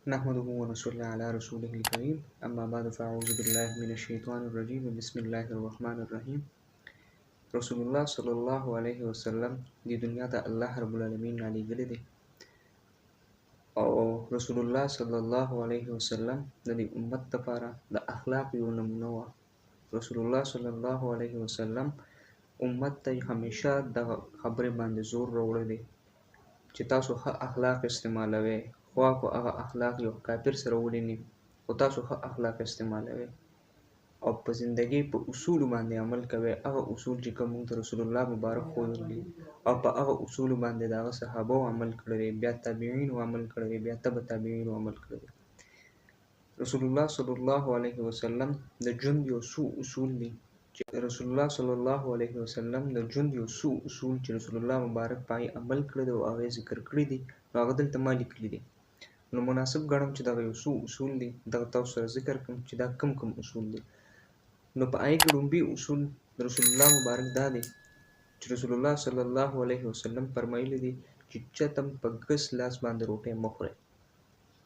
نحمده ونصلي على رسوله الكريم أما بعد فأعوذ بالله من الشيطان الرجيم بسم الله الرحمن الرحيم. رسول الله صلی الله علیه وسلم د دنیا ته الله رب العالمین را لېږلی دی او رسول الله صلی الله علیه وسلم د دې امت لپاره د اخلاق یو نمونه وه. رسول الله صلی الله علیه وسلم امت ته همیشه د خبرې باندې زور راوړی دی چې تاسو ښه اخلاق استعمالوئ، خو هغه اخلاق یو کافر سره ولینی خو تاسو ښه اخلاق استعمالوئ او په زندګۍ په اصولو باندې عمل کوئ، هغه اصول چې کوم موږ ته رسول الله مبارک ښودلي دي او په هغه اصولو باندې د هغه صحابو عمل کړی دی، بیا تابعینو عمل کړی دی، بیا تبع تابعینو عمل کړی دی. رسول الله صلی الله علیه وسلم د ژوند یو څو اصول دي چې رسول الله صلی الله علیه وسلم د ژوند یو څو اصول چې رسول الله مبارک پای عمل کړی دی او هغه ذکر کړی دي، نو هغه دلته ما لیکلي دي. نو مناسب ګڼم چې دغه یو څو اصول دي دغه تاسو سره ذکر کړم چې دا کوم اصول دي. نو په هغې کې لومړي اصول د رسول الله مبارک دا دی چې رسول الله صلی الله علیه وسلم فرمایلی دي چې چاته په ګس لاس باندې روټۍ مه خورئ.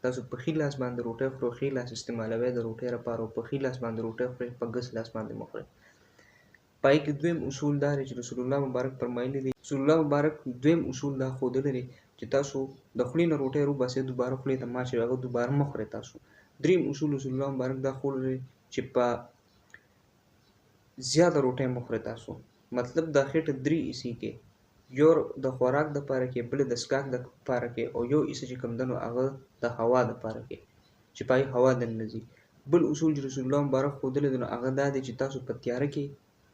تاسو په ښي لاس باندې روټۍ خورئ، ښي لاس استعمالوئ د روټۍ لپاره، او په ښي لاس باندې روټۍ خورئ، په ګس لاس باندې مه خورئ. په هغې کې دویم اصول دا دی چې رسول الله مبارک فرمایلی دي، رسول الله مبارک دویم اصول دا ښودلی دی چې تاسو د خولې نه روټۍ روباسئ، دوباره خولې ته مه اچوئ، هغه دوباره مه خورئ تاسو. دریم اصول رسول الله مبارک دا ښودلی دی چې په زیاته روټۍ مه خورئ تاسو، مطلب دا خېټه درې حصې کې، یو د خوراک دپاره کې، بله د څښاک دپاره کې، او یو حصه چې کوم ده نو هغه د هوا دپاره کې چې په هغې هوا دننه ځي. بل اصول چې رسول الله مبارک ښودلی دی نو هغه دا دی چې تاسو په تیاره کې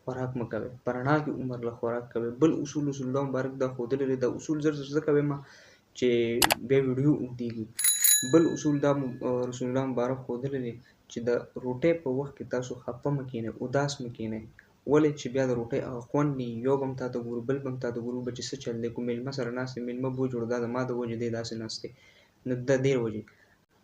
خوراک مه کوئ، په رڼا کې عمر له خوراک کوئ. بل اصول رسول الله مبارک دا ښودلی دی، دا اصول زر ځکه وایم چې بیا ویډیو اوږدېږي. بل اصول دا رسول الله مبارک ښودلی دی چې د روټۍ په وخت کې تاسو خفه مه کښېنئ، اداس مه کښېنئ، ولې چې بیا د روټۍ هغه خوند نه وي، یو به هم تا ته ګوري، بل به هم تا ته ګوري چې څه چل دی، کوم مېلمه سره ناست دی، مېلمه بوج وړه، دا زما د وجې دی داسې ناست دی، نو د دې وجې.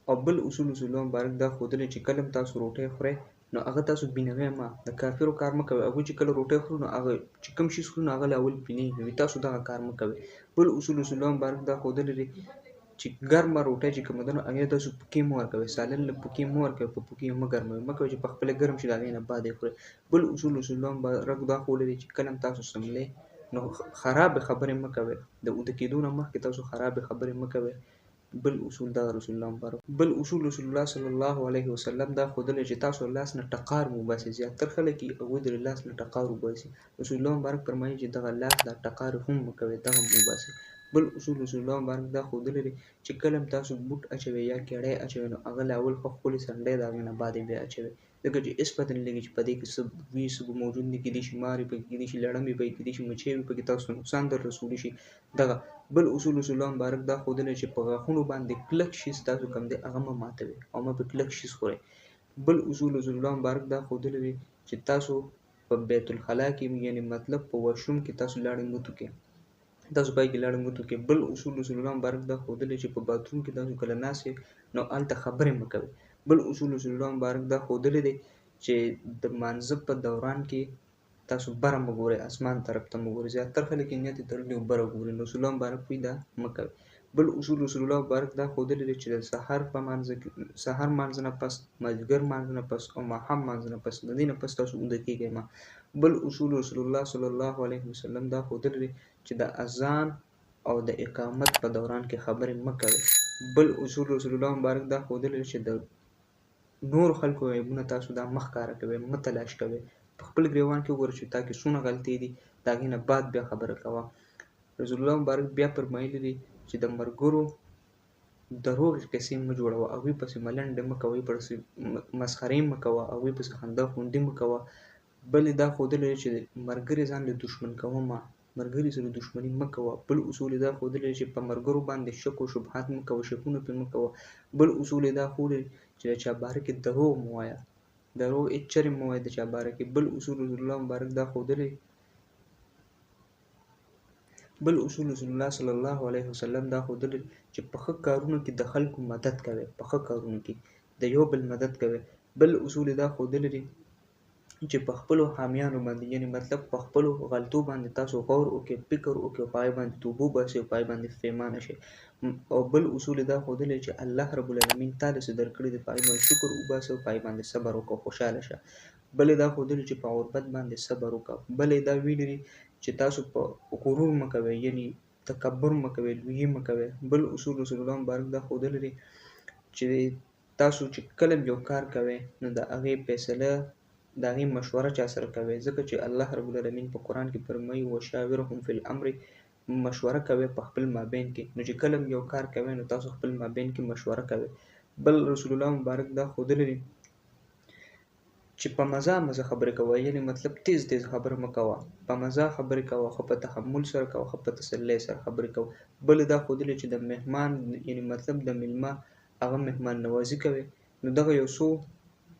او بل اصول رسول الله مبارک دا ښودلی چې کله هم تاسو روټۍ خورئ نو هغه تاسو بینوئ مه، د کافرو کار مه کوئ. هغوی چې کله روټۍ خوري نو هغه چې کوم شي خوري نو هغه له اول بینېږي، تاسو دغه کار مه کوئ. بل اصول رسول الله مبارک دا ښودلی دی چې ګرمه روټۍ چې کومه ده نو هغې تاسو پوکې مه ورکوئ، سالن له پوکې مه ورکوئ، په پوکې مه ګرموئ، مه کوئ چې په خپله ګرم شي د هغې نه بعد یې خورئ. بل اصول رسول الله مبارک دا ښودلی دی چې کله هم تاسو څملئ نو خرابې خبرې مه کوئ، د اوده کېدو نه مخکې تاسو خرابې خبرې مه کوئ. بل اصول دا رسول الله مبارک. بل اصول رسول الله صلی الله علیه وسلم دا ښودلی چې تاسو لاس نه ټقار مو وباسئ. زیاتر خلک یې هغوی د لاس نه ټقار وباسي، رسول الله مبارک فرمایي چې دغه لاس دا ټقار هم مه کوئ، دغه هم وباسئ. بل اصول رسول الله مبارک دا ښودلی دی چې کله هم تاسو بوټ اچوئ یا کیړی اچوئ نو هغه له اول ښه ښکلې څنډۍ د هغې نه بعد یې بیا اچوئ، ځکه چې هېڅ پته نه لګي چې په دې کې څه وي، څه به موجود دي، کیدای شي مار وي پکې، کیدای شي لړم وي پکې، کیدای شي مچۍ وي پکې، تاسو نقصان در رسولی شي. دغه بل اصول رسول الله مبارک دا ښودلی چې په غاښونو باندې کلک شیز تاسو کوم دی هغه مه ماتوئ او مه پرې کلک شیز خورئ. بل اصول رسول الله مبارک دا ښودلی دی چې تاسو په بیت الخلا کې یعنې مطلب په واشروم کې تاسو لاړې مه توکئ، تاسو په هغې کې لاړې مه توکئ. بل اصول رسول الله مبارک دا ښودلی چې په باتروم کې تاسو کله ناست یې نو هلته خبرې مه کوئ. بل اصول رسول الله مبارک دا ښودلی دی چې د مانځه په دوران کې تاسو بره مه ګورئ، اسمان طرف ته مه ګورئ. زیاتر خلک یې نیت یې تړلی او بره ګوري، نو رسول الله مبارک وایي دا مه کوئ. بل اصول رسول الله مبارک دا ښودلی دی چې د سهار مانځه نه پس، مازدیګر مانځه نه پس او ماښام مانځه نه پس، د دې نه پس تاسو اوده کېږئ مه. بل اصول رسول الله صلی الله علیه وسلم دا ښودلی دی چې د اذان او د اقامت په دوران کې خبرې مه کوئ. بل اصول رسول الله مبارک دا ښودلی دی چې د نورو خلکو عیبونه تاسو دا مه ښکاره کوئ، مه تلاش کوئ، په خپل ګریوان کې وګوره چې تا کې څونه غلطۍ دي، د هغې نه بعد بیا خبره کوه. رسول الله مبارک بیا فرمایلی دی چې د ملګرو دروغې قصې مه جوړوه، هغوی پسې ملنډې مه کوه، هغوی پسې مسخرې مه کوه، هغوی پسې خندا خوندي مه کوه. بل یې دا ښودلی دی چې ملګري ځان له دښمن کوه مه، ملګري سره دښمني مه کوه. بل اصول یې دا ښودلی دی چې په ملګرو باندې شک او شبهات مه کوه، شکونه پرې مه کوه. بل اصول یې دا ښودلی چې د چا باره کې دروغ مه وایه، دروغ هېڅ چرې مه وایه د چا باره کې. بل اصول رسول الله مبارک دا ښودلی رسول الله صلی الله علیه وسلم دا ښودلی چې په ښه کارونو کې د خلکو مدد کوئ، په ښه کارونو کې د یو بل مدد کوئ. بل اصول یې دا ښودلی دی چې په خپلو حامیانو باندې یعنې مطلب په خپلو غلطو باندې تاسو غور وکړئ، فکر وکړئ او په هغې باندې توبه وباسئ او په هغې باندې پښیمانه شئ. او بل اصول یې دا ښودلی چې الله رب العالمین تا له څه درکړي دي په هغې باندې شکر وباسه او په هغې باندې صبر وکړه او خوشحاله شه. بل یې دا ښودلي چې په غربت باندې صبر وکړه. بل یې دا ویلي دي چې تاسو په غرور مه کوئ، یعنې تکبر مه کوئ، لویي مه کوئ. بل اصول رسول الله مبارک دا ښودلی دی چې تاسو چې کله یو کار کوئ نو د هغې فیصله د هغې مشوره چا سره کوئ، ځکه چې الله رب العالمین په قرآن کې فرمایي وشاورهم فی الامر، مشوره کوئ په خپل مابین کې. نو چې کله یو کار کوئ نو تاسو خپل مابین کې مشوره کوئ. بل رسول الله مبارک دا ښودلی دی چې په مزه مزه خبرې کوه، یعنې مطلب تیز تیز خبره مه کوه، په مزه خبرې کوه، ښه په تحمل سره کوه، ښه په تسلی سره خبرې کوه. بل یې دا ښودلي چې د مهمان یعنې مطلب د میلمه هغه مهمان نوازي کوئ. نو دغه یو څو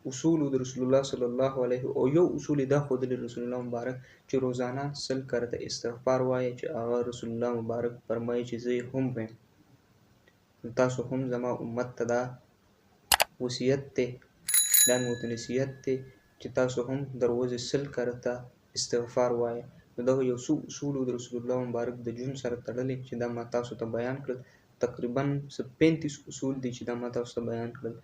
اصولو د رسول الله صلی الله علیه او یو اصول یې دا ښودلی رسول الله مبارک چې روزانه 100 کرته استغفار وایه، چې هغه رسول الله مبارک فرمایي چې زه یې هم وایم. نو تاسو هم زما امت ته دا وصیت دی، دا مې ورته نصیحت دی چې تاسو هم در ورځې 100 کرته استغفار وایه. نو دغه یو څو اصولو د رسول الله مبارک د ژوند سره تړلي چې دا ما تاسو ته بیان کړل. تقریبا 35 اصول دي چې دا ما تاسو ته بیان کړل.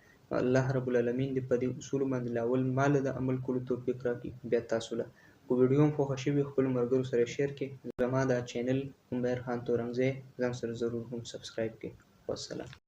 الله رب العالمین دې په دې اصولو باندې لاول ما له د عمل کولو توفیق راکړي، بیا تاسو له. که ویډیو هم خوښه شوي خپلو ملګرو سره شیر کړئ. زما دا چینل عمیر خان تورنګزی ځان سره ضرور هم سبسکرایب کړئ. والسلام.